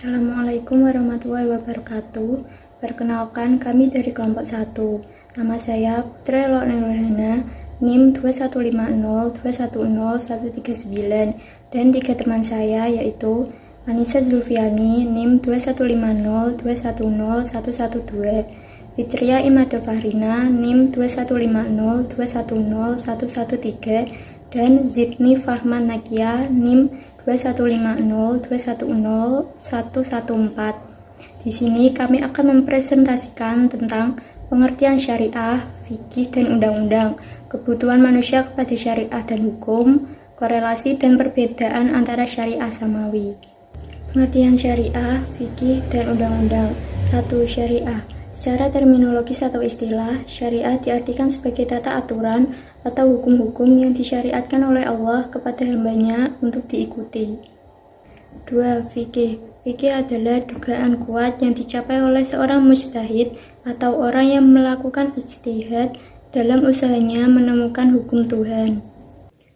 Assalamualaikum warahmatullahi wabarakatuh. Perkenalkan, kami dari kelompok 1. Nama saya Putra Elok Nurhana, NIM 21502101139, dan 3 teman saya yaitu Anissa Zulfiani, NIM 21502101112, Fitria Imadul Fahrina, NIM 21502101113, dan Zidni Fahman Nakia, NIM 21502101114. Di sini kami akan mempresentasikan tentang pengertian syariah, fikih dan undang-undang, kebutuhan manusia kepada syariah dan hukum, korelasi dan perbedaan antara syariah samawi. Pengertian syariah, fikih dan undang-undang. 1. Syariah. Secara terminologis atau istilah, syariat diartikan sebagai tata aturan atau hukum-hukum yang disyariatkan oleh Allah kepada hambanya untuk diikuti. 2. Fikih. Fikih adalah dugaan kuat yang dicapai oleh seorang mujtahid atau orang yang melakukan ijtihad dalam usahanya menemukan hukum Tuhan.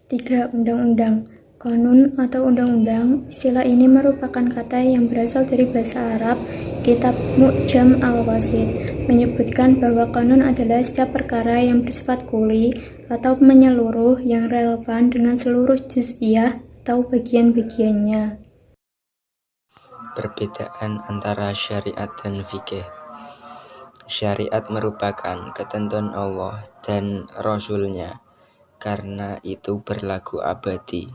3. Undang-undang. Qanun atau undang-undang, istilah ini merupakan kata yang berasal dari bahasa Arab, kitab Mu'jam al-Wasit, menyebutkan bahwa qanun adalah setiap perkara yang bersifat kuli atau menyeluruh yang relevan dengan seluruh juz'iyah atau bagian-bagiannya. Perbedaan antara syariat dan fikih. Syariat merupakan ketentuan Allah dan Rasul-Nya, karena itu berlaku abadi.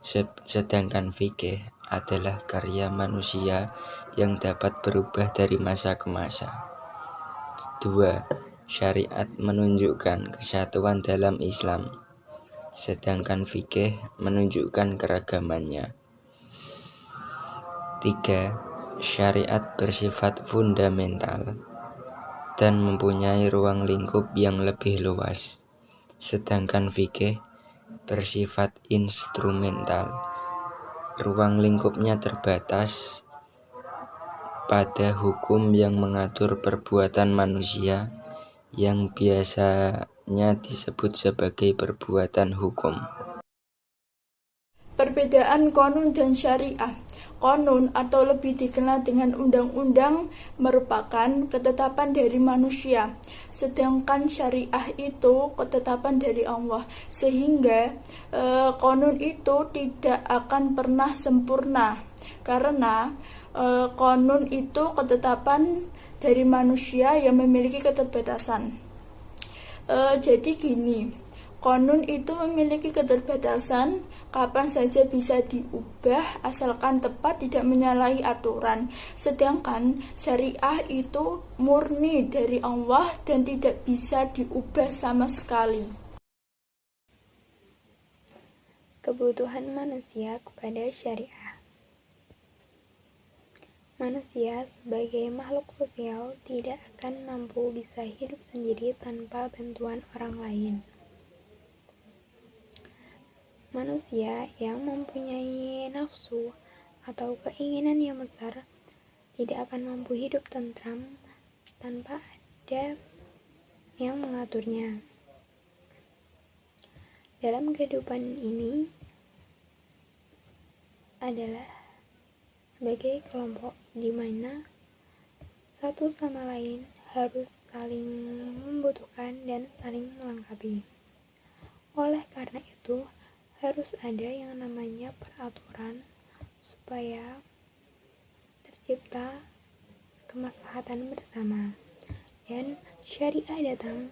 Sedangkan fikih adalah karya manusia yang dapat berubah dari masa ke masa. 2. Syariat menunjukkan kesatuan dalam Islam, sedangkan fikih menunjukkan keragamannya. 3. Syariat bersifat fundamental dan mempunyai ruang lingkup yang lebih luas, sedangkan fikih bersifat instrumental. Ruang lingkupnya terbatas pada hukum yang mengatur perbuatan manusia yang biasanya disebut sebagai perbuatan hukum. Perbedaan qanun dan syariah. Qanun atau lebih dikenal dengan undang-undang merupakan ketetapan dari manusia, sedangkan syariah itu ketetapan dari Allah, sehingga qanun itu tidak akan pernah sempurna karena qanun itu ketetapan dari manusia yang memiliki keterbatasan. Jadi gini, qanun itu memiliki keterbatasan, kapan saja bisa diubah asalkan tepat tidak menyalahi aturan. Sedangkan syariah itu murni dari Allah dan tidak bisa diubah sama sekali. Kebutuhan manusia kepada syariah. Manusia sebagai makhluk sosial tidak akan mampu bisa hidup sendiri tanpa bantuan orang lain. Manusia yang mempunyai nafsu atau keinginan yang besar tidak akan mampu hidup tentram tanpa ada yang mengaturnya. Dalam kehidupan ini adalah sebagai kelompok di mana satu sama lain harus saling membutuhkan dan saling melengkapi. Oleh karena itu, harus ada yang namanya peraturan supaya tercipta kemaslahatan bersama, dan syariah datang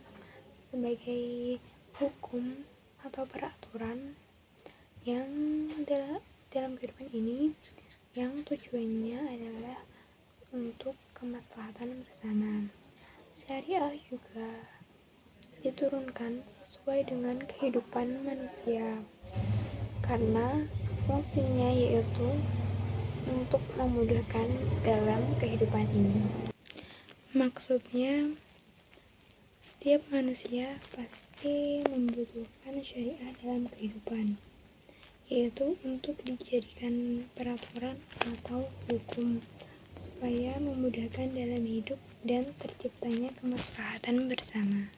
sebagai hukum atau peraturan yang dalam kehidupan ini yang tujuannya adalah untuk kemaslahatan bersama. Syariah juga diturunkan sesuai dengan kehidupan manusia, karena fungsinya yaitu untuk memudahkan dalam kehidupan ini. Maksudnya, setiap manusia pasti membutuhkan syariah dalam kehidupan, yaitu untuk dijadikan peraturan atau hukum supaya memudahkan dalam hidup dan terciptanya kemaslahatan bersama.